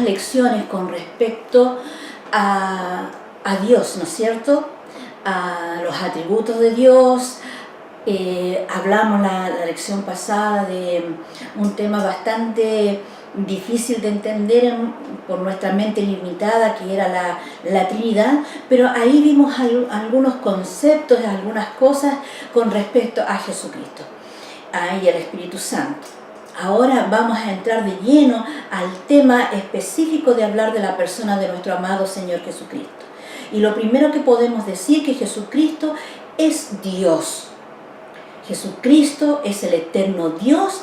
lecciones con respecto a Dios, ¿no es cierto? A los atributos de Dios. Hablamos la lección pasada de un tema bastante difícil de entender por nuestra mente limitada, que era la Trinidad, pero ahí vimos algunos conceptos, algunas cosas con respecto a Jesucristo y al Espíritu Santo. Ahora vamos a entrar de lleno al tema específico de hablar de la persona de nuestro amado Señor Jesucristo. Y lo primero que podemos decir es que Jesucristo es Dios. Jesucristo es el eterno Dios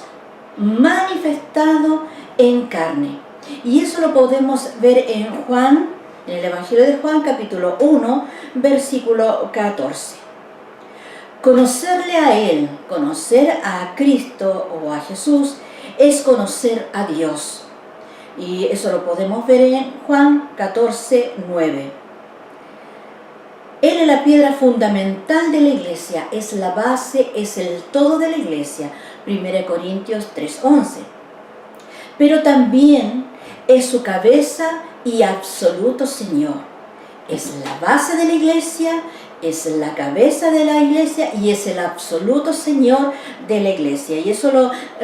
manifestado en carne. Y eso lo podemos ver en Juan, en el Evangelio de Juan, capítulo 1, versículo 14. Conocerle a Él, conocer a Cristo o a Jesús, es conocer a Dios. Y eso lo podemos ver en Juan 14, 9. Él es la piedra fundamental de la iglesia, es la base, es el todo de la iglesia. 1 Corintios 3:11. Pero también es su cabeza y absoluto Señor. Es la base de la iglesia, es la cabeza de la iglesia y es el absoluto Señor de la iglesia. Y eso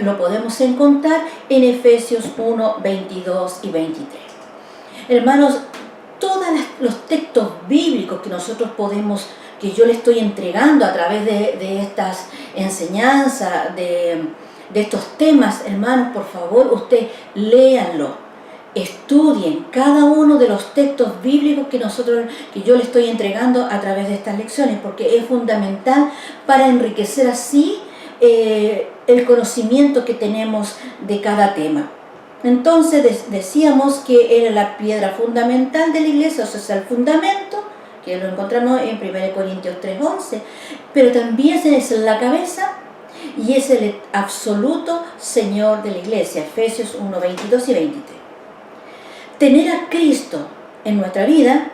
lo podemos encontrar en Efesios 1, 22 y 23. Hermanos, todos los textos bíblicos que nosotros que yo le estoy entregando a través de estas enseñanzas, de estos temas, hermanos, por favor, usted léanlo, estudien cada uno de los textos bíblicos que yo le estoy entregando a través de estas lecciones, porque es fundamental para enriquecer así el conocimiento que tenemos de cada tema. Entonces decíamos que era la piedra fundamental de la iglesia, o sea, el fundamento, que lo encontramos en 1 Corintios 3:11, pero también es la cabeza y es el absoluto Señor de la iglesia, Efesios 1, 22 y 23. Tener a Cristo en nuestra vida,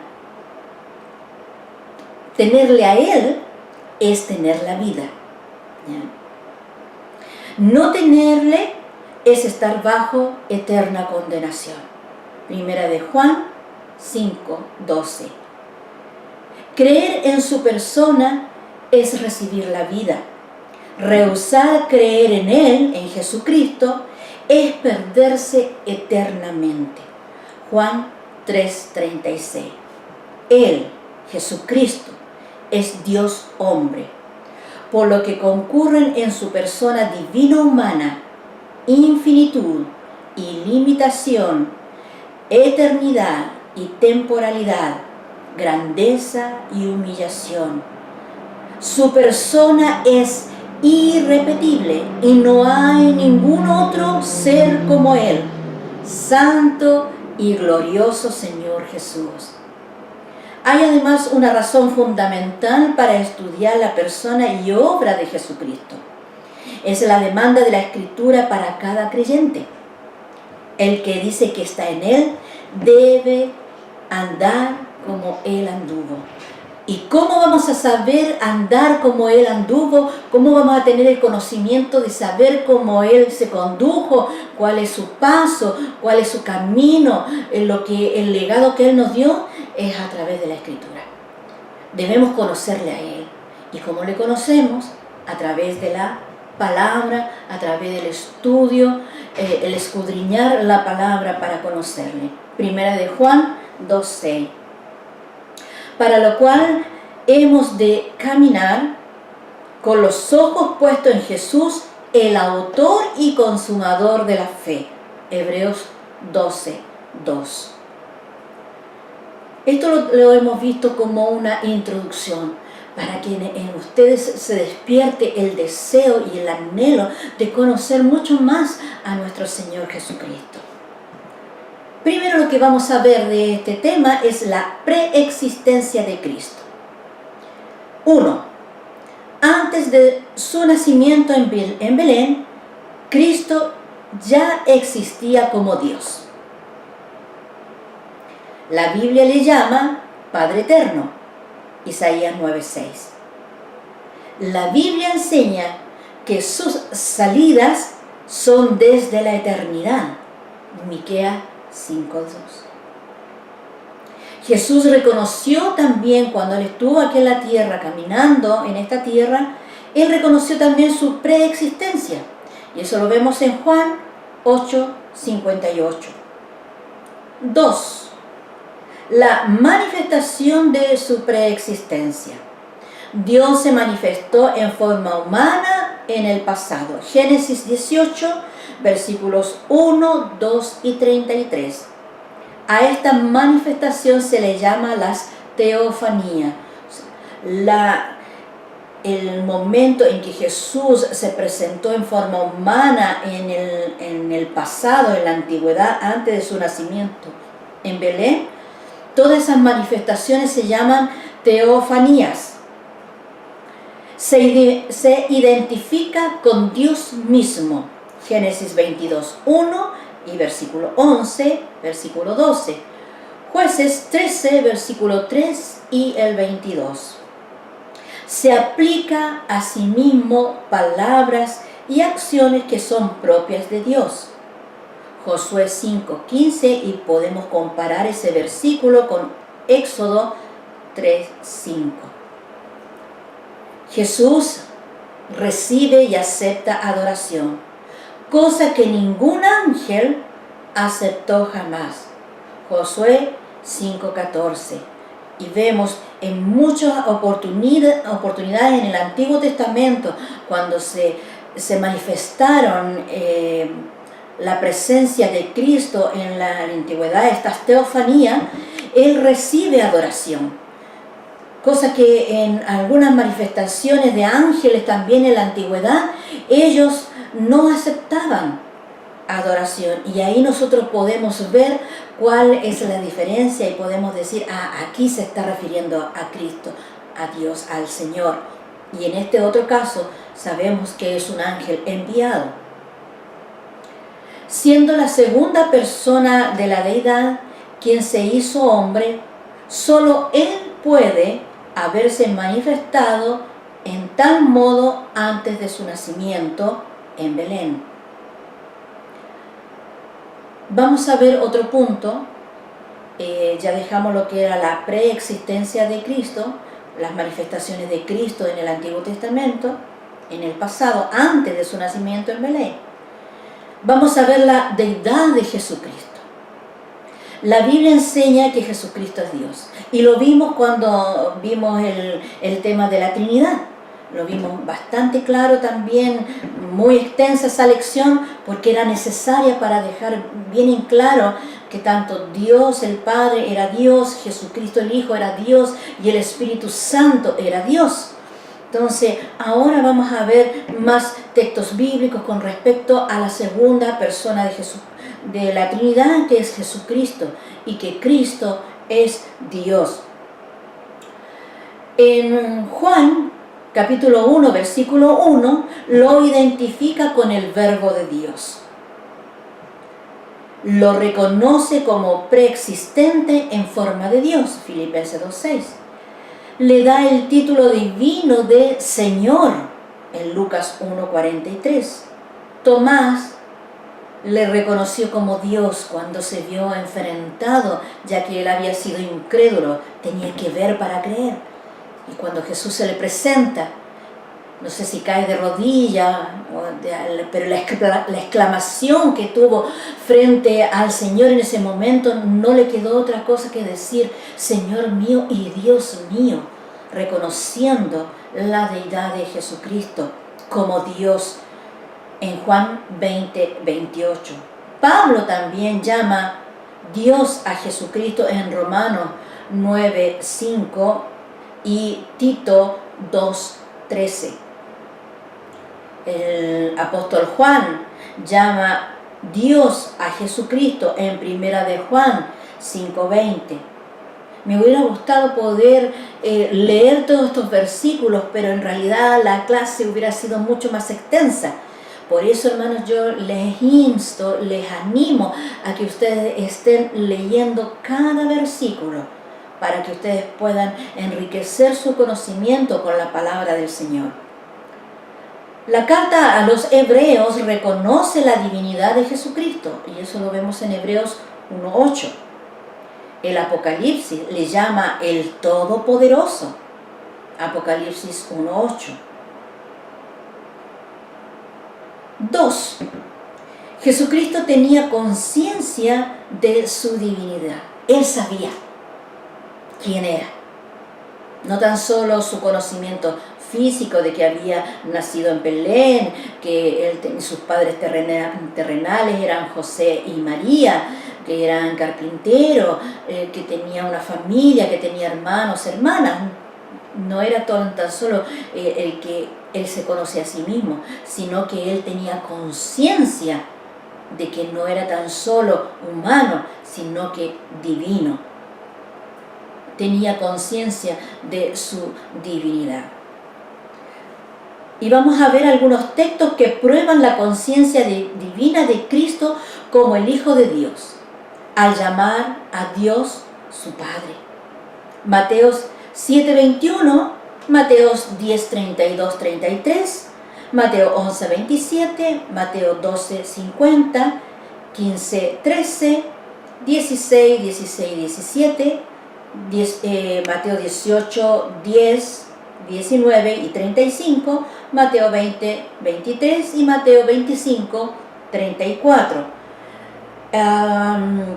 tenerle a Él, es tener la vida. ¿Ya? No tenerle es estar bajo eterna condenación. Primera de Juan 5:12. Creer en su persona es recibir la vida. Rehusar creer en Él, en Jesucristo, es perderse eternamente. Juan 3:36. Él, Jesucristo, es Dios hombre, por lo que concurren en su persona divino-humana infinitud, ilimitación, eternidad y temporalidad, grandeza y humillación. Su persona es irrepetible y no hay ningún otro ser como Él, santo y glorioso Señor Jesús. Hay además una razón fundamental para estudiar la persona y obra de Jesucristo. Es la demanda de la Escritura para cada creyente. El que dice que está en Él debe andar como Él anduvo. ¿Y cómo vamos a saber andar como Él anduvo? ¿Cómo vamos a tener el conocimiento de saber cómo Él se condujo? ¿Cuál es su paso? ¿Cuál es su camino? El legado que Él nos dio es a través de la Escritura. Debemos conocerle a Él. ¿Y cómo le conocemos? A través de la palabra, a través del estudio, el escudriñar la palabra para conocerle. Primera de Juan 2:6. Para lo cual hemos de caminar con los ojos puestos en Jesús, el autor y consumador de la fe. Hebreos 12:2. Esto lo hemos visto como una introducción, para que en ustedes se despierte el deseo y el anhelo de conocer mucho más a nuestro Señor Jesucristo. Primero lo que vamos a ver de este tema es la preexistencia de Cristo. 1. Antes de su nacimiento en Belén, Cristo ya existía como Dios. La Biblia le llama Padre Eterno, Isaías 9:6. La Biblia enseña que sus salidas son desde la eternidad, Miqueas 5:2. Jesús reconoció también cuando Él estuvo aquí en la tierra, caminando en esta tierra, Él reconoció también su preexistencia. Y eso lo vemos en Juan 8:58. 2. La manifestación de su preexistencia. Dios se manifestó en forma humana en el pasado. Génesis 18, versículos 1, 2 y 33. A esta manifestación se le llama las teofanías. El momento en que Jesús se presentó en forma humana en el pasado, en la antigüedad, antes de su nacimiento en Belén, todas esas manifestaciones se llaman teofanías. Se identifica con Dios mismo. Génesis 22, 1 y versículo 11, versículo 12. Jueces 13, versículo 3 y el 22. Se aplica a sí mismo palabras y acciones que son propias de Dios. Josué 5:15, y podemos comparar ese versículo con Éxodo 3:5. Jesús recibe y acepta adoración, cosa que ningún ángel aceptó jamás. Josué 5:14. Y vemos en muchas oportunidades en el Antiguo Testamento, cuando se manifestaron la presencia de Cristo en la antigüedad, estas teofanías, Él recibe adoración. Cosa que en algunas manifestaciones de ángeles también en la antigüedad, ellos no aceptaban adoración. Y ahí nosotros podemos ver cuál es la diferencia y podemos decir, aquí se está refiriendo a Cristo, a Dios, al Señor. Y en este otro caso sabemos que es un ángel enviado. Siendo la segunda persona de la deidad quien se hizo hombre, solo Él puede haberse manifestado en tal modo antes de su nacimiento en Belén. Vamos a ver otro punto. Ya dejamos lo que era la preexistencia de Cristo, las manifestaciones de Cristo en el Antiguo Testamento, en el pasado, antes de su nacimiento en Belén. Vamos a ver la deidad de Jesucristo. La Biblia enseña que Jesucristo es Dios. Y lo vimos cuando vimos el tema de la Trinidad. Lo vimos bastante claro también, muy extensa esa lección, porque era necesaria para dejar bien en claro que tanto Dios el Padre era Dios, Jesucristo el Hijo era Dios y el Espíritu Santo era Dios. Entonces, ahora vamos a ver más textos bíblicos con respecto a la segunda persona de la Trinidad, que es Jesucristo, y que Cristo es Dios. En Juan, capítulo 1, versículo 1, lo identifica con el Verbo de Dios. Lo reconoce como preexistente en forma de Dios, Filipenses 2:6. Le da el título divino de Señor en Lucas 1:43. Tomás le reconoció como Dios cuando se vio enfrentado, ya que él había sido incrédulo, tenía que ver para creer. Y cuando Jesús se le presenta, no sé si cae de rodillas, pero la exclamación que tuvo frente al Señor en ese momento, no le quedó otra cosa que decir, Señor mío y Dios mío, reconociendo la deidad de Jesucristo como Dios en Juan 20:28. Pablo también llama Dios a Jesucristo en Romanos 9:5 y Tito 2:13. El apóstol Juan llama Dios a Jesucristo en Primera de Juan 5:20. Me hubiera gustado poder leer todos estos versículos, pero en realidad la clase hubiera sido mucho más extensa. Por eso, hermanos, yo les insto, les animo a que ustedes estén leyendo cada versículo para que ustedes puedan enriquecer su conocimiento con la palabra del Señor. La carta a los Hebreos reconoce la divinidad de Jesucristo, y eso lo vemos en Hebreos 1:8. El Apocalipsis le llama el Todopoderoso, Apocalipsis 1:8. 2. Jesucristo tenía conciencia de su divinidad. Él sabía quién era. No tan solo su conocimiento físico de que había nacido en Belén, que sus padres terrenales eran José y María, que eran carpinteros, que tenía una familia, que tenía hermanos, hermanas. No era tan solo el que él se conoce a sí mismo, sino que él tenía conciencia de que no era tan solo humano, sino que divino. Tenía conciencia de su divinidad. Y vamos a ver algunos textos que prueban la conciencia divina de Cristo como el Hijo de Dios, al llamar a Dios su Padre. Mateos 7:21, Mateos 10:32-33, Mateo 11:27, Mateo 12:50, 15:13, 16:17, Mateo 18:10, 19 y 35, Mateo 20:23 y Mateo 25:34.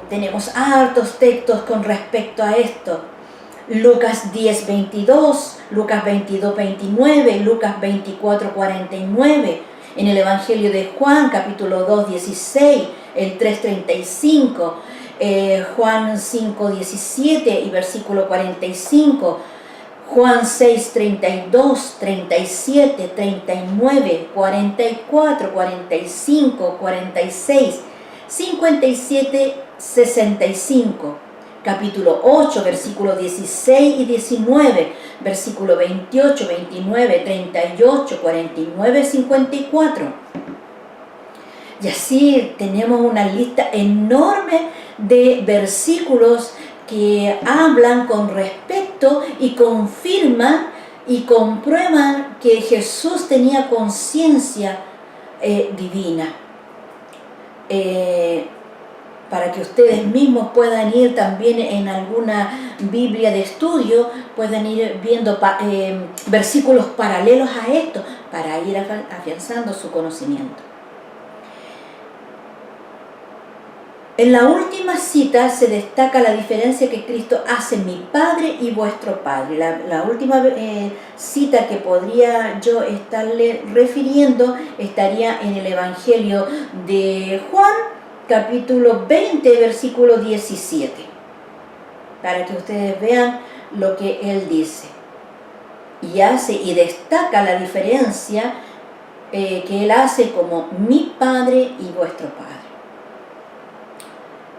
Tenemos hartos textos con respecto a esto. Lucas 10:22, Lucas 22:29, Lucas 24:49, en el Evangelio de Juan, capítulo 2:16, el 3:35, Juan 5:17 y versículo 45, Juan 6:32, 37, 39, 44, 45, 46, 57, 65. Capítulo 8, versículos 16 y 19, versículo 28, 29, 38, 49, 54. Y así tenemos una lista enorme de versículos que hablan con respecto y confirman y comprueban que Jesús tenía conciencia divina. Para que ustedes mismos puedan ir también en alguna Biblia de estudio, puedan ir viendo versículos paralelos a esto, para ir afianzando su conocimiento. En la última cita se destaca la diferencia que Cristo hace mi Padre y vuestro Padre. La última cita que podría yo estarle refiriendo estaría en el Evangelio de Juan, capítulo 20, versículo 17, para que ustedes vean lo que él dice. Y hace y destaca la diferencia que él hace como mi Padre y vuestro Padre.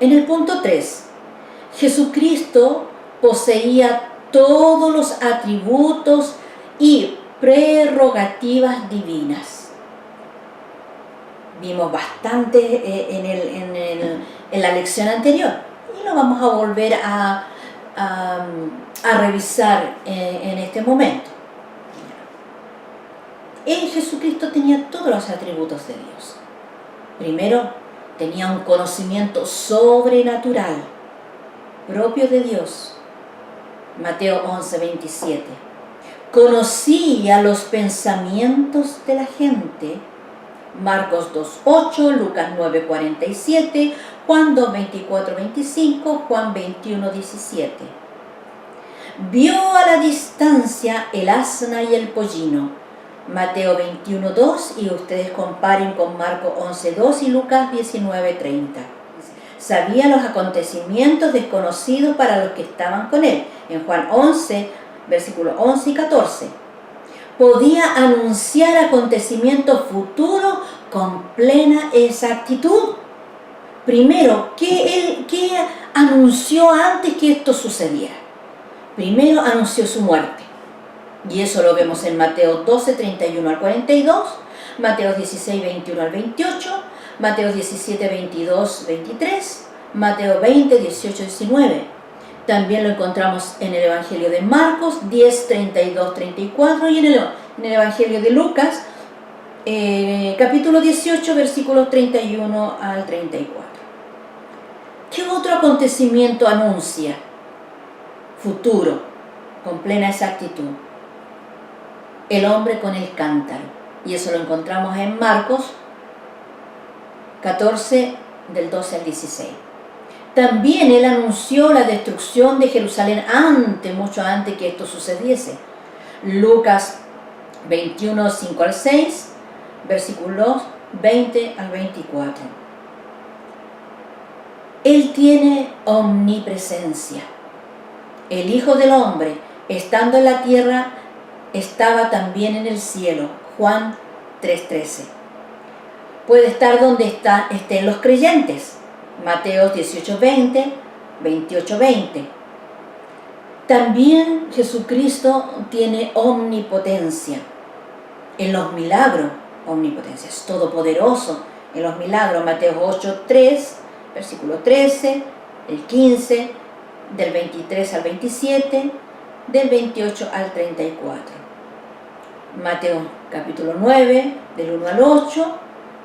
En el punto 3, Jesucristo poseía todos los atributos y prerrogativas divinas. Vimos bastante en la lección anterior y lo vamos a volver a revisar en este momento. Jesucristo tenía todos los atributos de Dios. Primero, tenía un conocimiento sobrenatural propio de Dios. Mateo 11:27. Conocía los pensamientos de la gente. Marcos 2:8, Lucas 9:47, Juan 2:24-25, Juan 21:17. Vio a la distancia el asna y el pollino. Mateo 21:2, y ustedes comparen con Marcos 11:2 y Lucas 19:30. Sabía los acontecimientos desconocidos para los que estaban con él. En Juan 11, versículos 11 y 14. Podía anunciar acontecimientos futuros con plena exactitud. Primero, ¿qué anunció antes que esto sucediera? Primero anunció su muerte. Y eso lo vemos en Mateo 12, 31 al 42, Mateo 16, 21 al 28, Mateo 17, 22, 23, Mateo 20, 18, 19. También lo encontramos en el Evangelio de Marcos 10, 32, 34 y en el Evangelio de Lucas, capítulo 18, versículos 31 al 34. ¿Qué otro acontecimiento anuncia? Futuro, con plena exactitud. El hombre con el cántaro. Y eso lo encontramos en Marcos 14, del 12 al 16. También él anunció la destrucción de Jerusalén mucho antes que esto sucediese. Lucas 21, 5 al 6, versículos 20 al 24. Él tiene omnipresencia. El Hijo del Hombre, estando en la tierra, estaba también en el cielo. Juan 3:13. Puede estar donde estén los creyentes. Mateo 18:20, 28:20. También Jesucristo tiene omnipotencia. En los milagros, omnipotencia, es todopoderoso en los milagros. Mateo 8:3, versículo 13, el 15, del 23 al 27, del 28 al 34. Mateo capítulo 9, del 1 al 8,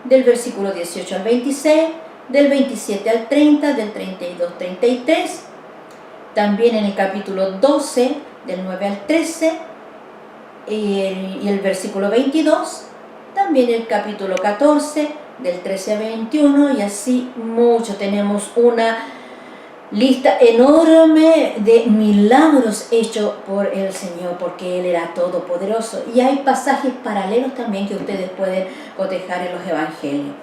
del versículo 18 al 26, del 27 al 30, del 32 al 33, también en el capítulo 12, del 9 al 13, y el versículo 22, también el capítulo 14, del 13 al 21, y así mucho. Tenemos una lista enorme de milagros hechos por el Señor, porque Él era todopoderoso. Y hay pasajes paralelos también que ustedes pueden cotejar en los evangelios.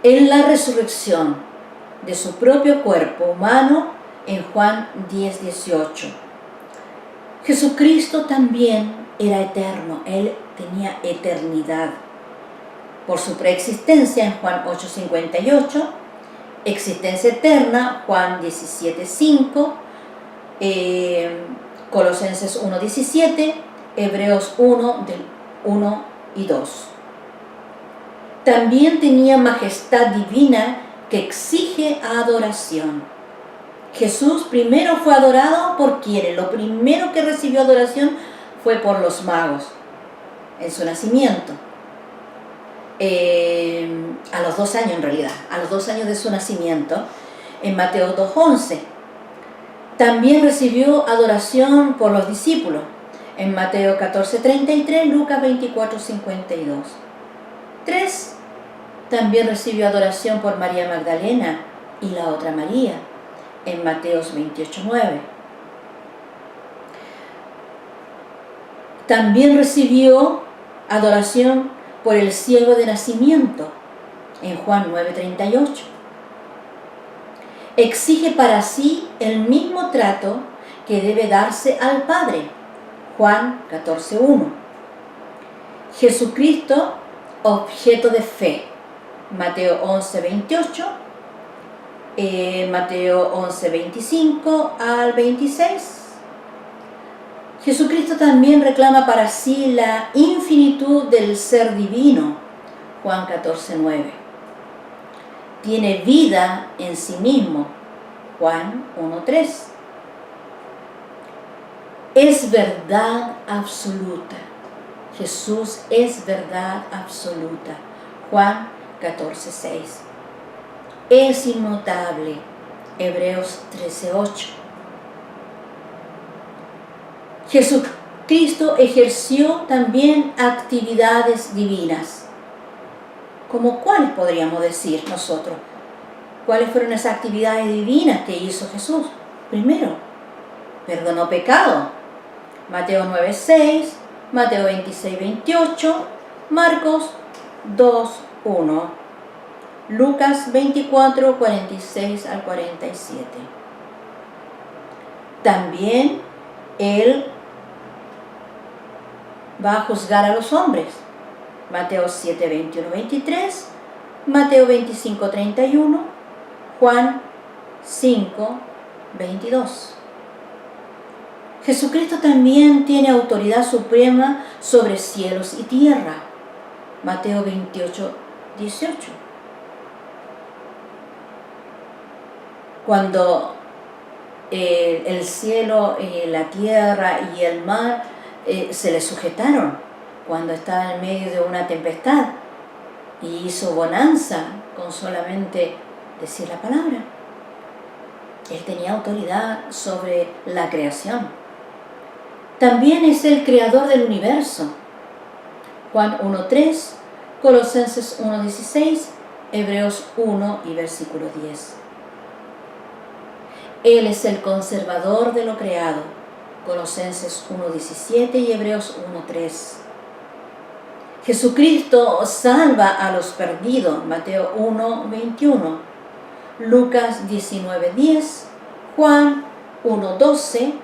En la resurrección de su propio cuerpo humano, en Juan 10:18, Jesucristo también era eterno, Él tenía eternidad. Por su preexistencia en Juan 8:58, existencia eterna, Juan 17:5, Colosenses 1:17, Hebreos 1, del 1 y 2. También tenía majestad divina que exige adoración. Jesús primero fue adorado por quienes. Lo primero que recibió adoración fue por los magos en su nacimiento. A los 2 años en realidad, a los 2 años de su nacimiento, en Mateo 2:11. También recibió adoración por los discípulos, en Mateo 14:33, Lucas 24:52. 3. También recibió adoración por María Magdalena y la otra María, en Mateos 28:9. También recibió adoración por el ciego de nacimiento, en Juan 9:38. Exige para sí el mismo trato que debe darse al Padre, Juan 14:1. Jesucristo, objeto de fe, Mateo 11:28, Mateo 11:25 al 26. Jesucristo también reclama para sí la infinitud del ser divino, Juan 14:9. Tiene vida en sí mismo, Juan 1:3. Es verdad absoluta. Jesús es verdad absoluta, Juan 14:6. Es inmutable, Hebreos 13:8. Jesucristo ejerció también actividades divinas. ¿Como cuáles podríamos decir nosotros? ¿Cuáles fueron esas actividades divinas que hizo Jesús? Primero, perdonó pecado. Mateo 9:6, Mateo 26:28, Marcos 2:1, Lucas 24:46 al 47. También Él va a juzgar a los hombres. Mateo 7:21-23, Mateo 25:31, Juan 5:22. Jesucristo también tiene autoridad suprema sobre cielos y tierra. Mateo 28:18. Cuando el cielo, la tierra y el mar se le sujetaron, cuando estaba en medio de una tempestad y hizo bonanza con solamente decir la palabra. Él tenía autoridad sobre la creación. También es el creador del universo. Juan 1:3, Colosenses 1:16, Hebreos 1 y versículo 10. Él es el conservador de lo creado. Colosenses 1:17 y Hebreos 1:3. Jesucristo salva a los perdidos. Mateo 1:21. Lucas 19:10. Juan 1:12.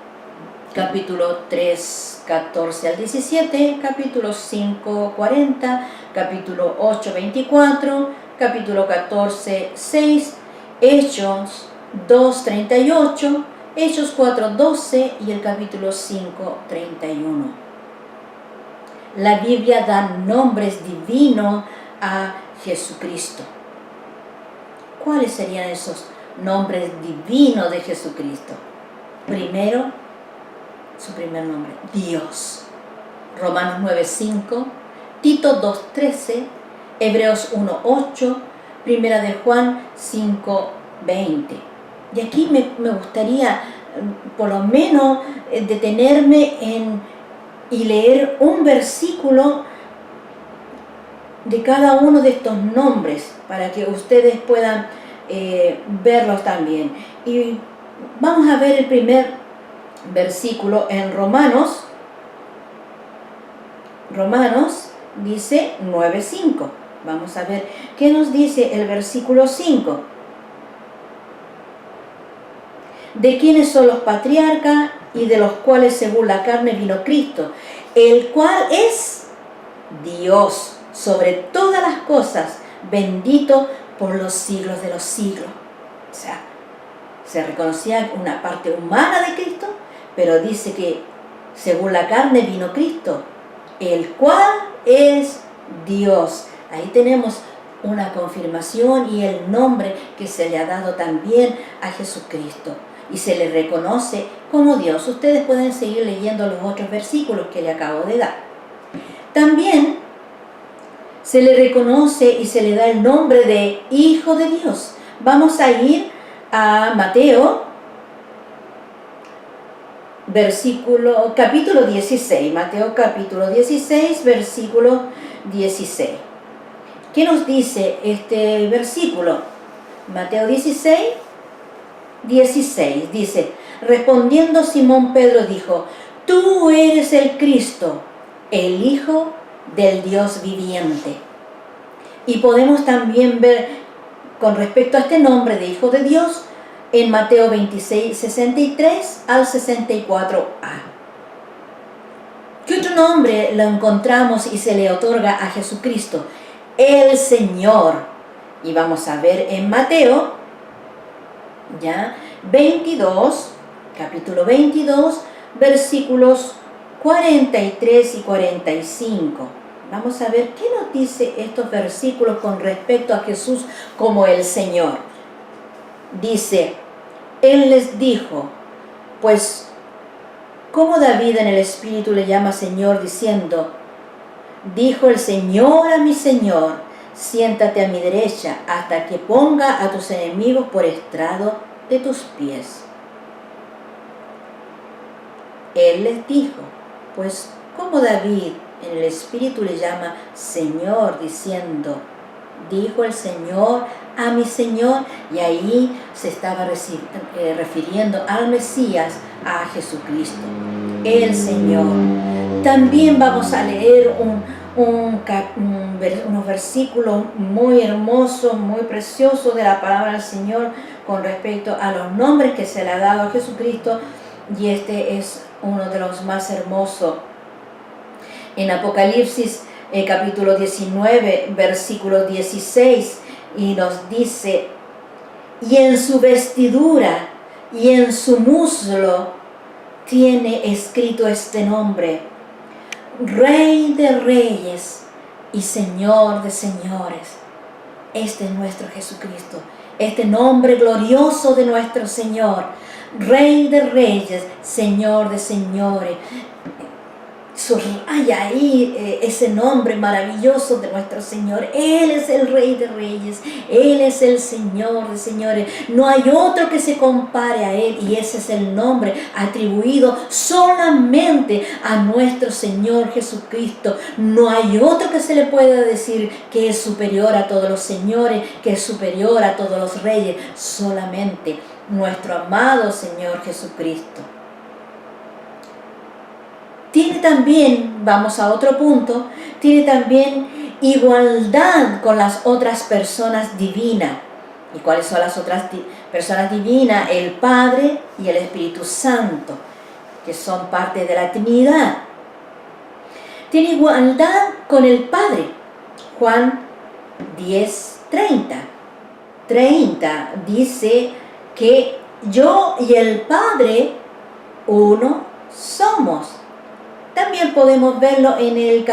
Capítulo 3, 14 al 17. Capítulo 5, 40. Capítulo 8, 24. Capítulo 14, 6. Hechos 2, 38. Hechos 4, 12 y el capítulo 5, 31. La Biblia da nombres divinos a Jesucristo. ¿Cuáles serían esos nombres divinos de Jesucristo? Primero, su primer nombre, Dios. Romanos 9:5, Tito 2:13, Hebreos 1:8, Primera de Juan 5:20. Y aquí me gustaría por lo menos detenerme y leer un versículo de cada uno de estos nombres para que ustedes puedan verlos también. Y vamos a ver el primer versículo en Romanos. Romanos dice 9:5. Vamos a ver qué nos dice el versículo 5. De quienes son los patriarcas y de los cuales según la carne vino Cristo, el cual es Dios sobre todas las cosas, bendito por los siglos de los siglos. O sea, se reconocía una parte humana de Cristo, pero dice que según la carne vino Cristo, el cual es Dios. Ahí tenemos una confirmación y el nombre que se le ha dado también a Jesucristo. Y se le reconoce como Dios. Ustedes pueden seguir leyendo los otros versículos que le acabo de dar. También se le reconoce y se le da el nombre de Hijo de Dios. Vamos a ir a Mateo, capítulo 16. Mateo capítulo 16, versículo 16. ¿Qué nos dice este versículo? Mateo 16, 16 dice: respondiendo Simón Pedro dijo: tú eres el Cristo, el Hijo del Dios viviente. Y podemos también ver con respecto a este nombre de Hijo de Dios en Mateo 26, 63 al 64a. ¿Qué otro nombre lo encontramos y se le otorga a Jesucristo? El Señor. Y vamos a ver en Mateo 22, capítulo 22, versículos 43 y 45. Vamos a ver qué nos dice estos versículos con respecto a Jesús como el Señor. Dice: Él les dijo, pues, ¿cómo David en el Espíritu le llama Señor diciendo: dijo el Señor a mi Señor, siéntate a mi derecha hasta que ponga a tus enemigos por estrado de tus pies? Él les dijo, pues, ¿cómo David en el Espíritu le llama Señor diciendo: dijo el Señor a mi Señor? Y ahí se estaba refiriendo al Mesías, a Jesucristo, el Señor. También vamos a leer unos versículos muy hermosos, muy preciosos de la palabra del Señor con respecto a los nombres que se le ha dado a Jesucristo, y este es uno de los más hermosos. En Apocalipsis capítulo 19, versículo 16, y nos dice: y en su vestidura y en su muslo tiene escrito este nombre: Rey de Reyes y Señor de Señores. Este es nuestro Jesucristo, este nombre glorioso de nuestro Señor, Rey de Reyes, Señor de Señores. subraya ahí ese nombre maravilloso de nuestro Señor. Él es el Rey de Reyes, Él es el Señor de Señores. No hay otro que se compare a Él, y ese es el nombre atribuido solamente a nuestro Señor Jesucristo. No hay otro que se le pueda decir que es superior a todos los señores, que es superior a todos los reyes, solamente nuestro amado Señor Jesucristo. Tiene también, vamos a otro punto, tiene también igualdad con las otras personas divinas. ¿Y cuáles son las otras personas divinas? El Padre y el Espíritu Santo, que son parte de la Trinidad. Tiene igualdad con el Padre. Juan 10:30. 30 dice que yo y el Padre uno somos. También podemos verlo en el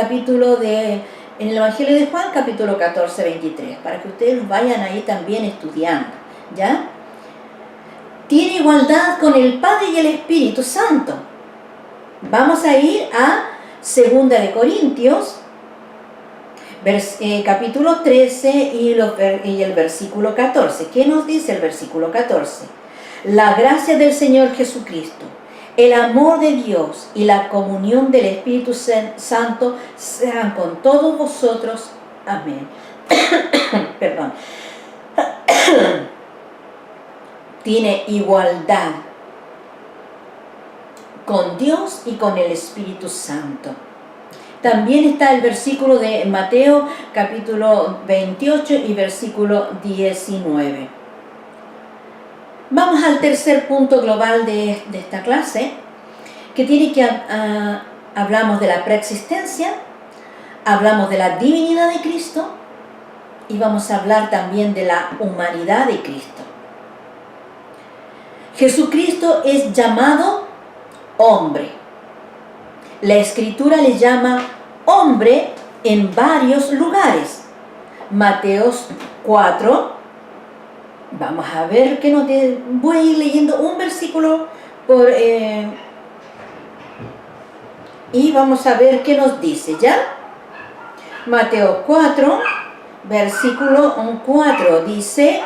en el Evangelio de Juan, capítulo 14, 23, para que ustedes vayan ahí también estudiando, ¿ya? Tiene igualdad con el Padre y el Espíritu Santo. Vamos a ir a 2 de Corintios, capítulo 13 y el versículo 14. ¿Qué nos dice el versículo 14? La gracia del Señor Jesucristo, el amor de Dios y la comunión del Espíritu Santo sean con todos vosotros. Amén. Perdón. Tiene igualdad con Dios y con el Espíritu Santo. También está el versículo de Mateo, capítulo 28 y versículo 19. Vamos al tercer punto global de esta clase, que tiene que hablamos de la preexistencia, hablamos de la divinidad de Cristo y vamos a hablar también de la humanidad de Cristo. Jesucristo es llamado hombre. La Escritura le llama hombre en varios lugares. Mateo 4. Vamos a ver qué nos dice. Voy a ir leyendo un versículo y vamos a ver qué nos dice, ¿ya? Mateo 4, versículo 4, dice: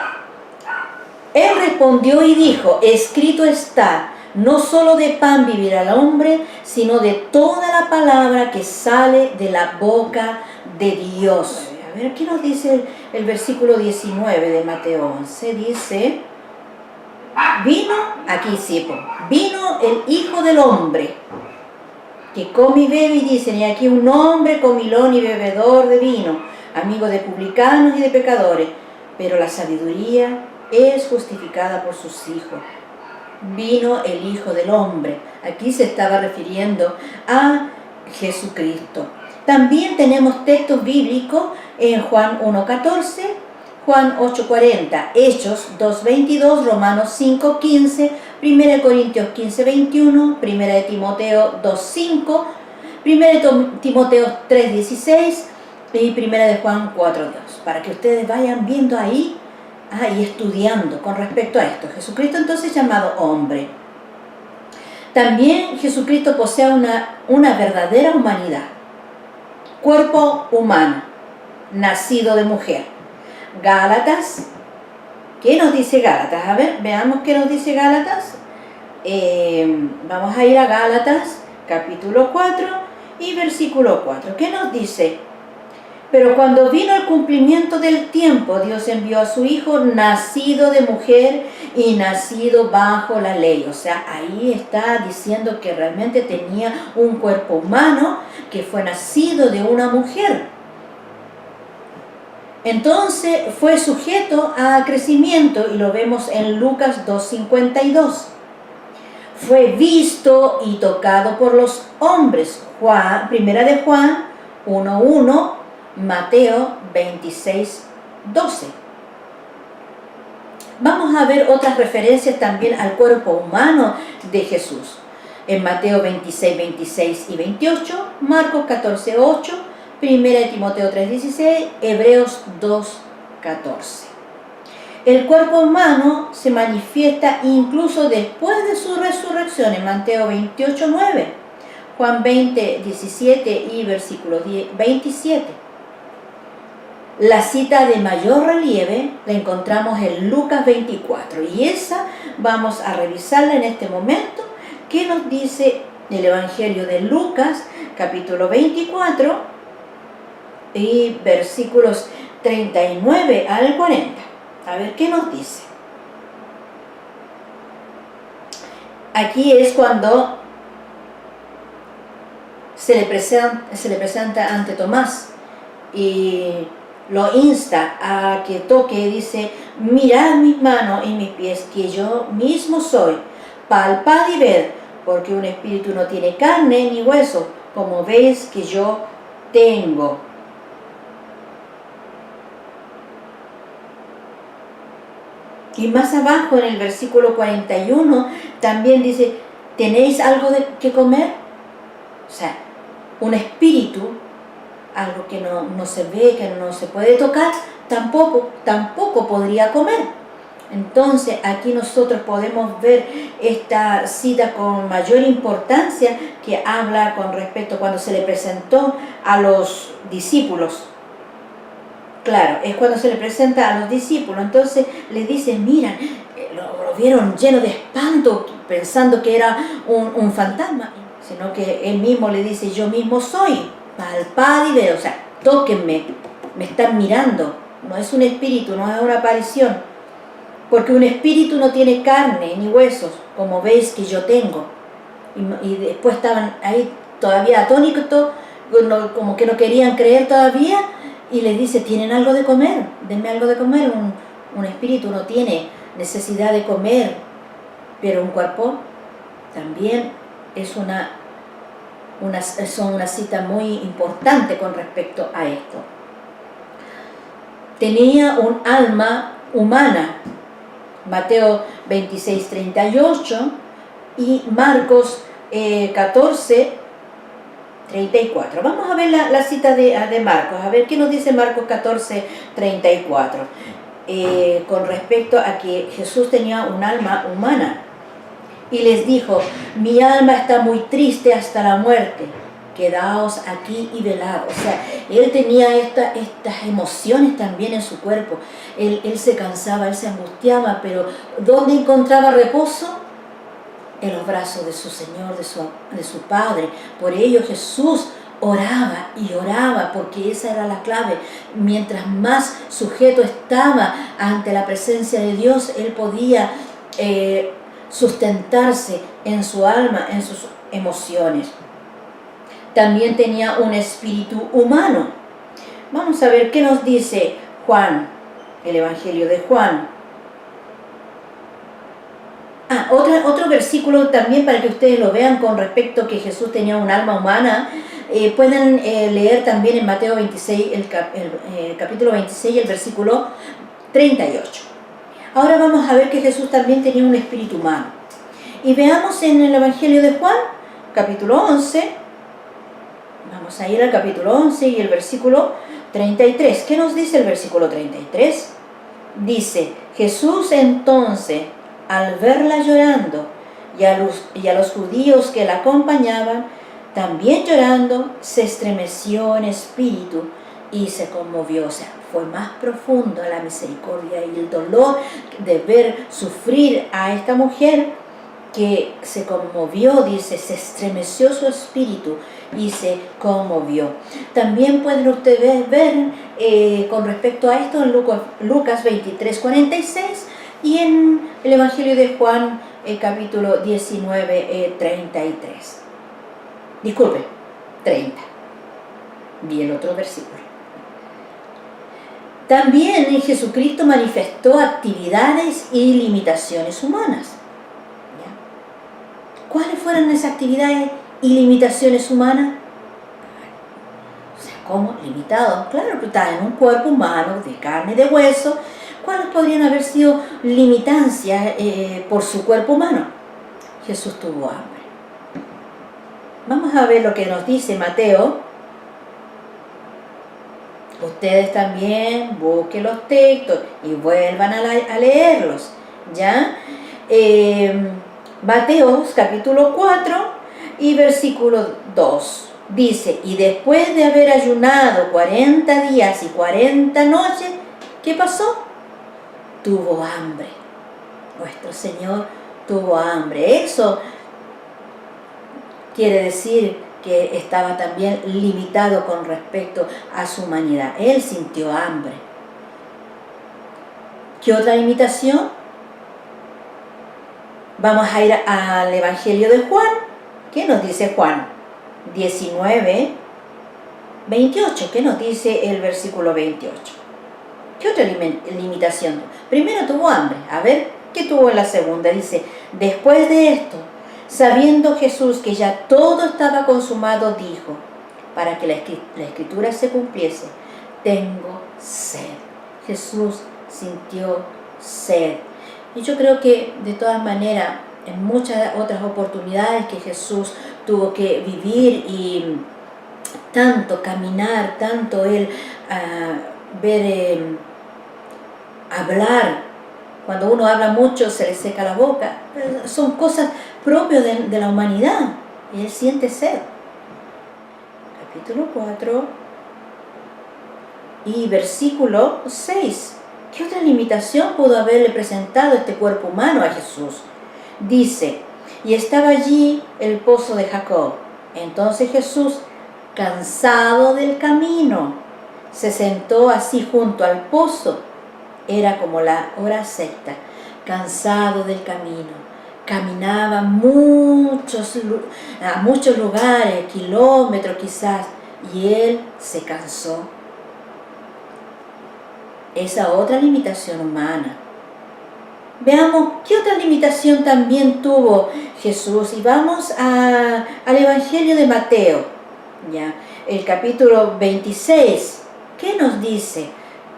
Él respondió y dijo, escrito está, no solo de pan vivirá el hombre, sino de toda la palabra que sale de la boca de Dios. A ver, ¿qué nos dice el versículo 19 de Mateo 11? Dice, vino el Hijo del Hombre, que come y bebe, y dicen, y aquí un hombre comilón y bebedor de vino, amigo de publicanos y de pecadores, pero la sabiduría es justificada por sus hijos. Vino el Hijo del Hombre. Aquí se estaba refiriendo a Jesucristo. También tenemos textos bíblicos en Juan 1:14, Juan 8:40, Hechos 2:22, Romanos 5:15, 1 Corintios 15:21, 1 de Timoteo 2:5, 1 de Timoteo 3:16 y 1 de Juan 4:2, para que ustedes vayan viendo ahí y estudiando con respecto a esto. Jesucristo entonces llamado hombre. También Jesucristo posee una verdadera humanidad. Cuerpo humano, nacido de mujer. Gálatas. ¿Qué nos dice Gálatas? A ver, veamos qué nos dice Gálatas. Vamos a ir a Gálatas, capítulo 4 y versículo 4. ¿Qué nos dice? Pero cuando vino el cumplimiento del tiempo, Dios envió a su Hijo, nacido de mujer y nacido bajo la ley. O sea, ahí está diciendo que realmente tenía un cuerpo humano que fue nacido de una mujer. Entonces fue sujeto a crecimiento, y lo vemos en Lucas 2:52. Fue visto y tocado por los hombres. Primera de Juan 1:1. Mateo 26:12. Vamos a ver otras referencias también al cuerpo humano de Jesús. En Mateo 26 y 28, Marcos 14:8, 1 de Timoteo 3:16, Hebreos 2:14. El cuerpo humano se manifiesta incluso después de su resurrección en Mateo 28:9. Juan 20, 17 y versículo 27. La cita de mayor relieve la encontramos en Lucas 24 y esa vamos a revisarla en este momento. ¿Qué nos dice el Evangelio de Lucas, capítulo 24 y versículos 39 al 40? A ver, ¿qué nos dice? Aquí es cuando se le presenta ante Tomás y lo insta a que toque, dice: mirad mis manos y mis pies, que yo mismo soy, palpad y ved, porque un espíritu no tiene carne ni hueso, como veis que yo tengo. Y más abajo en el versículo 41 también dice: ¿tenéis algo que comer? O sea, un espíritu, algo que no se ve, que no se puede tocar, tampoco podría comer. Entonces aquí nosotros podemos ver esta cita con mayor importancia, que habla con respecto cuando se le presentó a los discípulos. Claro, es cuando se le presenta a los discípulos. Entonces les dice: mira, lo vieron lleno de espanto, pensando que era un fantasma, sino que él mismo le dice: yo mismo soy, palpad y ved, o sea, tóquenme, me están mirando. No es un espíritu, no es una aparición, porque un espíritu no tiene carne ni huesos, como veis que yo tengo. Y después estaban ahí todavía atónitos, como que no querían creer todavía, y les dice: ¿tienen algo de comer? Denme algo de comer. Un espíritu no tiene necesidad de comer, pero un cuerpo también es una cita muy importante con respecto a esto. Tenía un alma humana, Mateo 26, 38 y Marcos 14, 34. Vamos a ver la cita de Marcos, a ver qué nos dice Marcos 14, 34, con respecto a que Jesús tenía un alma humana. Y les dijo: mi alma está muy triste hasta la muerte, quedaos aquí y velad. O sea, él tenía estas emociones también en su cuerpo. Él se cansaba, él se angustiaba, pero ¿dónde encontraba reposo? En los brazos de su Señor, de su Padre. Por ello Jesús oraba y oraba, porque esa era la clave. Mientras más sujeto estaba ante la presencia de Dios, él podía sustentarse en su alma, en sus emociones. También tenía un espíritu humano. Vamos a ver qué nos dice Juan, el Evangelio de Juan. Otro versículo también para que ustedes lo vean con respecto a que Jesús tenía un alma humana. Pueden leer también en Mateo 26, el capítulo 26, el versículo 38. Ahora vamos a ver que Jesús también tenía un espíritu humano. Y veamos en el Evangelio de Juan, capítulo 11. Vamos a ir al capítulo 11 y el versículo 33. ¿Qué nos dice el versículo 33? Dice: Jesús entonces, al verla llorando, y a los judíos que la acompañaban, también llorando, se estremeció en espíritu y se conmovió. O sea, fue más profundo la misericordia y el dolor de ver sufrir a esta mujer, que se conmovió, dice, se estremeció su espíritu y se conmovió. También pueden ustedes ver con respecto a esto en Lucas 23, 46 y en el Evangelio de Juan, capítulo 19, 33. Disculpe, 30. Vi el otro versículo. También Jesucristo manifestó actividades y limitaciones humanas. ¿Ya? ¿Cuáles fueron esas actividades y limitaciones humanas? O sea, ¿cómo? Limitados. Claro, que está en un cuerpo humano, de carne y de hueso. ¿Cuáles podrían haber sido limitancias por su cuerpo humano? Jesús tuvo hambre. Vamos a ver lo que nos dice Mateo. Ustedes también busquen los textos y vuelvan a leerlos, ¿ya? Mateo capítulo 4 Y versículo 2 dice, y después de haber ayunado 40 días y 40 noches, ¿qué pasó? Tuvo hambre. Nuestro Señor tuvo hambre. Eso quiere decir que estaba también limitado con respecto a su humanidad. Él sintió hambre. ¿Qué otra limitación? Vamos a ir al Evangelio de Juan. ¿Qué nos dice Juan? 19, 28. ¿Qué nos dice el versículo 28? ¿Qué otra limitación? Primero tuvo hambre. A ver, ¿qué tuvo en la segunda? Dice, después de esto, sabiendo Jesús que ya todo estaba consumado, dijo, para que la escritura se cumpliese, tengo sed. Jesús sintió sed. Y yo creo que de todas maneras, en muchas otras oportunidades que Jesús tuvo que vivir y tanto caminar, tanto Él ver, hablar, cuando uno habla mucho se le seca la boca, son cosas propias de la humanidad. Él siente sed. Capítulo 4 y versículo 6. ¿Qué otra limitación pudo haberle presentado este cuerpo humano a Jesús? Dice, y estaba allí el pozo de Jacob. Entonces Jesús, cansado del camino, se sentó así junto al pozo. Era como la hora sexta, cansado del camino. Caminaba a muchos lugares, kilómetros quizás, y él se cansó. Esa otra limitación humana. Veamos qué otra limitación también tuvo Jesús. Y vamos al Evangelio de Mateo, ¿ya? El capítulo 26. ¿Qué nos dice?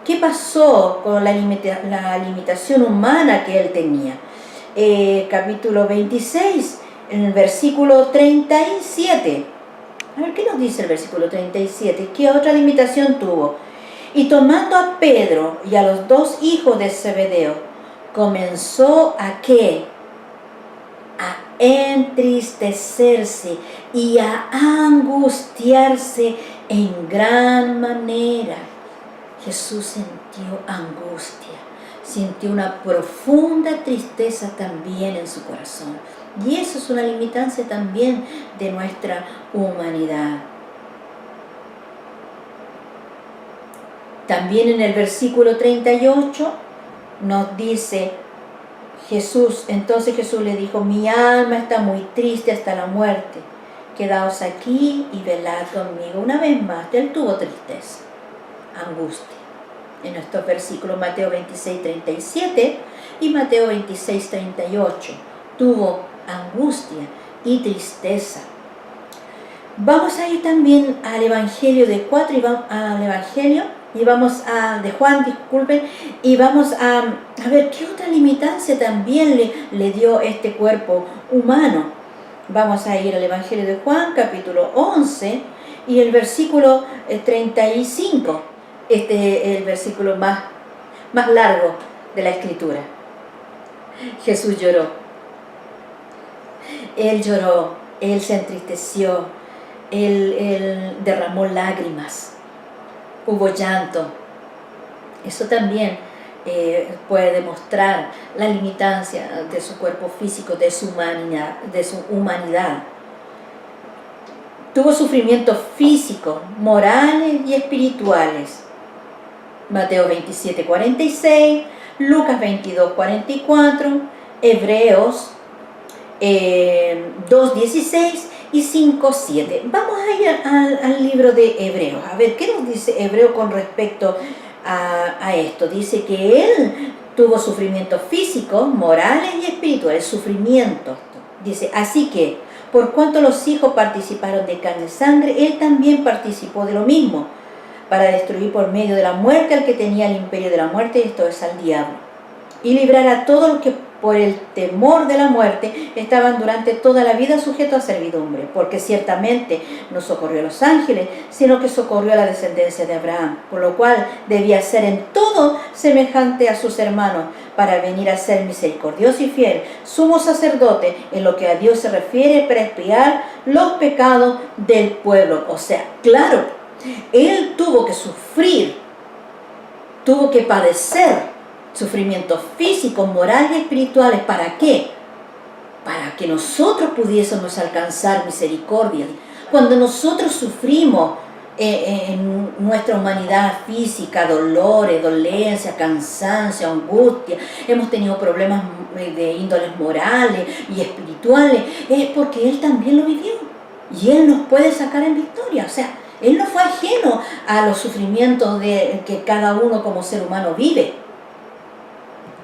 ¿Qué pasó con la limitación humana que él tenía? Capítulo 26, en el versículo 37. A ver, ¿qué nos dice el versículo 37? ¿Qué otra limitación tuvo? Y tomando a Pedro y a los dos hijos de Zebedeo, comenzó a ¿qué? A entristecerse y a angustiarse en gran manera. Jesús sintió angustia, sintió una profunda tristeza también en su corazón. Y eso es una limitancia también de nuestra humanidad. También en el versículo 38 nos dice Jesús, entonces Jesús le dijo, mi alma está muy triste hasta la muerte, quedaos aquí y velad conmigo. Una vez más, él tuvo tristeza, angustia. En estos versículos, Mateo 26, 37 y Mateo 26, 38, tuvo angustia y tristeza. Vamos a ir también al Evangelio de Juan, disculpen, y vamos a ver qué otra limitancia también le dio este cuerpo humano. Vamos a ir al Evangelio de Juan, capítulo 11, y el versículo 35. Este es el versículo más largo de la Escritura. Jesús lloró. Él lloró, Él se entristeció, Él derramó lágrimas, hubo llanto. Eso también puede demostrar la limitancia de su cuerpo físico, de su humanidad. Tuvo sufrimientos físicos, morales y espirituales. Mateo 27, 46, Lucas 22, 44, Hebreos 2, 16 y 5, 7. Vamos a ir al libro de Hebreos. A ver, ¿qué nos dice Hebreo con respecto a esto? Dice que él tuvo sufrimientos físicos, morales y espirituales. Sufrimientos. Dice, así que, por cuanto los hijos participaron de carne y sangre, él también participó de lo mismo, para destruir por medio de la muerte al que tenía el imperio de la muerte, esto es al diablo, y librar a todos los que por el temor de la muerte estaban durante toda la vida sujetos a servidumbre, porque ciertamente no socorrió a los ángeles, sino que socorrió a la descendencia de Abraham, por lo cual debía ser en todo semejante a sus hermanos, para venir a ser misericordioso y fiel, sumo sacerdote en lo que a Dios se refiere, para expiar los pecados del pueblo. O sea, claro, Él tuvo que sufrir, tuvo que padecer sufrimientos físicos, morales y espirituales. ¿Para qué? Para que nosotros pudiésemos alcanzar misericordia. Cuando nosotros sufrimos en nuestra humanidad física, dolores, dolencias, cansancio, angustia, hemos tenido problemas de índoles morales y espirituales, es porque Él también lo vivió y Él nos puede sacar en victoria. O sea, Él no fue ajeno a los sufrimientos que cada uno como ser humano vive.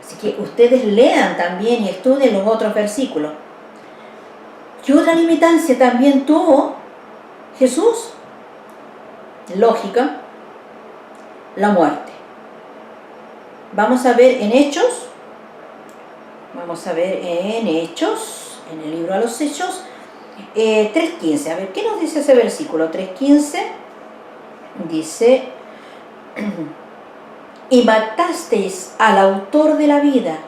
Así que ustedes lean también y estudien los otros versículos. ¿Qué otra limitancia también tuvo Jesús? Lógica, la muerte. Vamos a ver en Hechos, en el libro a los Hechos, 3.15. A ver, ¿qué nos dice ese versículo? 3.15 dice: y matasteis al autor de la vida,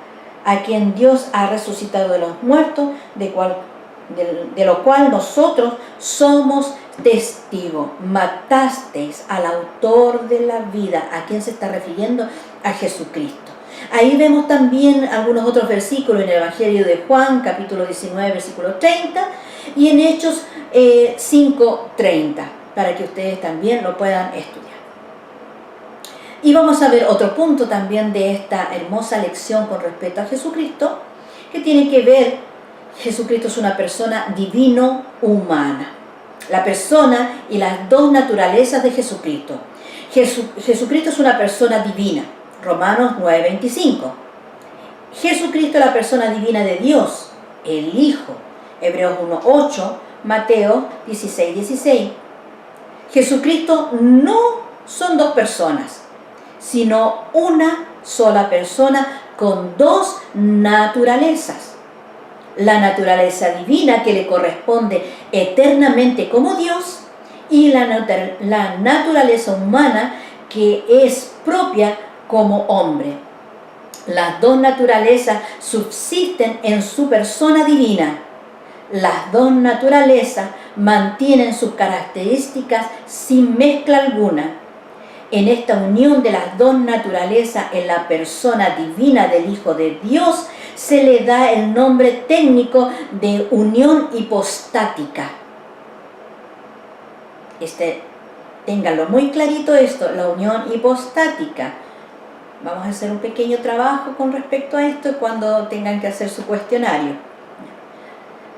a quien Dios ha resucitado de los muertos, de lo cual nosotros somos testigos. Matasteis al autor de la vida. ¿A quién se está refiriendo? A Jesucristo. Ahí vemos también algunos otros versículos en el Evangelio de Juan, capítulo 19, versículo 30, y en Hechos 5:30, para que ustedes también lo puedan estudiar. Y vamos a ver otro punto también de esta hermosa lección con respecto a Jesucristo, que tiene que ver, Jesucristo es una persona divino-humana. La persona y las dos naturalezas de Jesucristo. Jesucristo es una persona divina, Romanos 9:25. Jesucristo es la persona divina de Dios, el Hijo, Hebreos 1:8, Mateo 16:16. Jesucristo no son dos personas, sino una sola persona con dos naturalezas. La naturaleza divina que le corresponde eternamente como Dios y la naturaleza humana que es propia como hombre. Las dos naturalezas subsisten en su persona divina. Las dos naturalezas mantienen sus características sin mezcla alguna. En esta unión de las dos naturalezas en la persona divina del Hijo de Dios se le da el nombre técnico de unión hipostática. Ténganlo muy clarito esto, la unión hipostática. Vamos a hacer un pequeño trabajo con respecto a esto cuando tengan que hacer su cuestionario.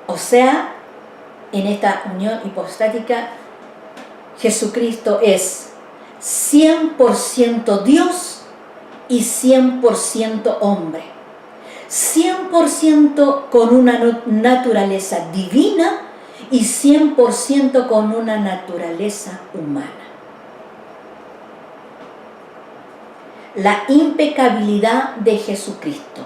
O sea, en esta unión hipostática, Jesucristo es 100% Dios y 100% hombre. 100% con una naturaleza divina y 100% con una naturaleza humana. La impecabilidad de Jesucristo.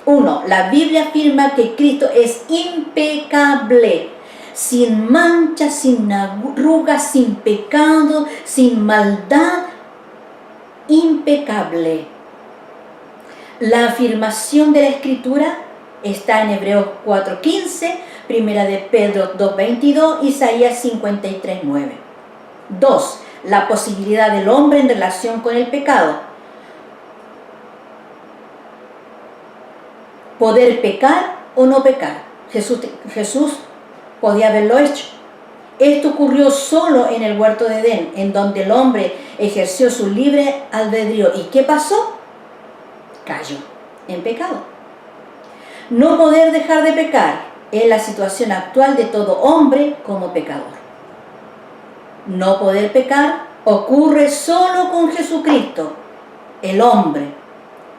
1. La Biblia afirma que Cristo es impecable, sin mancha, sin arruga, sin pecado, sin maldad, impecable. La afirmación de la Escritura está en Hebreos 4:15, Primera de Pedro 2:22, Isaías 53:9. 2. La posibilidad del hombre en relación con el pecado. Poder pecar o no pecar. Jesús podía haberlo hecho. Esto ocurrió solo en el huerto de Edén, en donde el hombre ejerció su libre albedrío. ¿Y qué pasó? Cayó en pecado. No poder dejar de pecar es la situación actual de todo hombre como pecador. No poder pecar ocurre solo con Jesucristo, el hombre.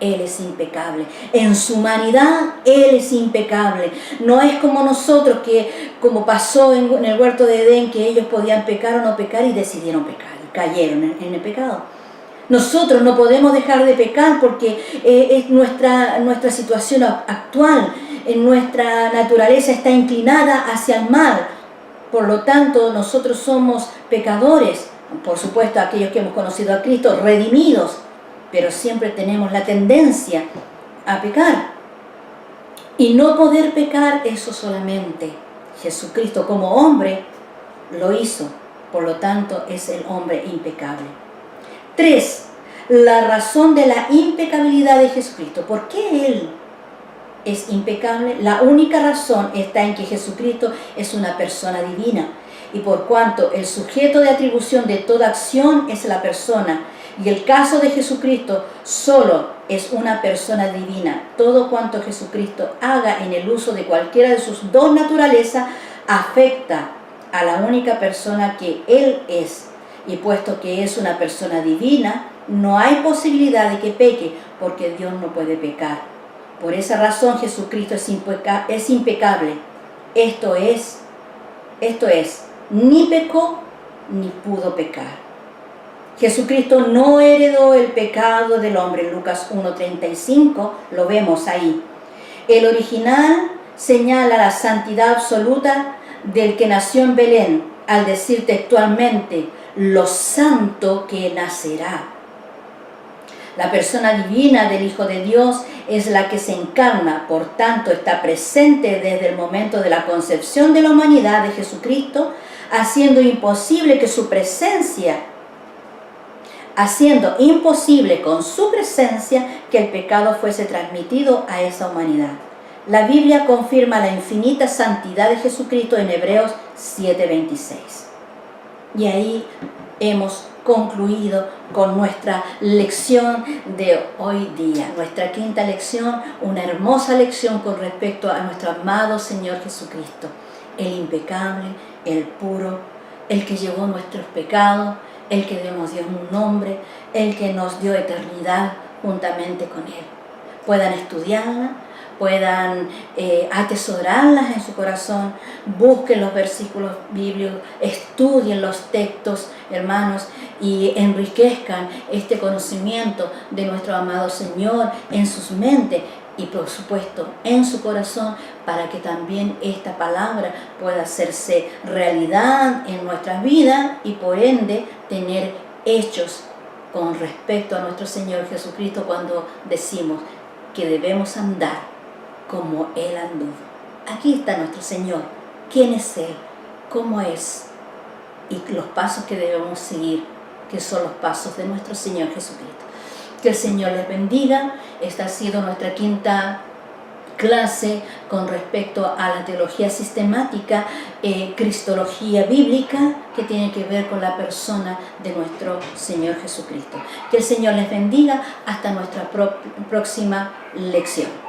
Él es impecable. En su humanidad, Él es impecable. No es como nosotros, que como pasó en el huerto de Edén, que ellos podían pecar o no pecar y decidieron pecar y cayeron en el pecado. Nosotros no podemos dejar de pecar porque es nuestra situación actual. Nuestra naturaleza está inclinada hacia el mal. Por lo tanto, nosotros somos pecadores. Por supuesto, aquellos que hemos conocido a Cristo, redimidos. pero siempre tenemos la tendencia a pecar. Y no poder pecar, eso solamente Jesucristo como hombre lo hizo, por lo tanto es el hombre impecable. 3. La razón de la impecabilidad de Jesucristo. ¿Por qué Él es impecable? La única razón está en que Jesucristo es una persona divina, y por cuanto el sujeto de atribución de toda acción es la persona, y el caso de Jesucristo solo es una persona divina, todo cuanto Jesucristo haga en el uso de cualquiera de sus dos naturalezas afecta a la única persona que Él es, y puesto que es una persona divina, no hay posibilidad de que peque, porque Dios no puede pecar. Por esa razón Jesucristo es impecable. Esto es, ni pecó ni pudo pecar. Jesucristo no heredó el pecado del hombre. En Lucas 1:35 lo vemos ahí. El original señala la santidad absoluta del que nació en Belén, al decir textualmente, lo santo que nacerá. La persona divina del Hijo de Dios es la que se encarna, por tanto está presente desde el momento de la concepción de la humanidad de Jesucristo, haciendo imposible con su presencia que el pecado fuese transmitido a esa humanidad. La Biblia confirma la infinita santidad de Jesucristo en Hebreos 7:26. Y ahí hemos concluido con nuestra lección de hoy día, nuestra quinta lección, una hermosa lección con respecto a nuestro amado Señor Jesucristo, el impecable, el puro, el que llevó nuestros pecados, el que nos dio un nombre, el que nos dio eternidad juntamente con Él. Puedan estudiarla, puedan atesorarlas en su corazón, busquen los versículos bíblicos, estudien los textos, hermanos, y enriquezcan este conocimiento de nuestro amado Señor en sus mentes y por supuesto en su corazón, para que también esta palabra pueda hacerse realidad en nuestras vidas y por ende tener hechos con respecto a nuestro Señor Jesucristo cuando decimos que debemos andar como Él anduvo. Aquí está nuestro Señor. ¿Quién es Él? ¿Cómo es? Y los pasos que debemos seguir, que son los pasos de nuestro Señor Jesucristo. Que el Señor les bendiga. Esta ha sido nuestra quinta clase con respecto a la teología sistemática, cristología bíblica, que tiene que ver con la persona de nuestro Señor Jesucristo. Que el Señor les bendiga hasta nuestra próxima lección.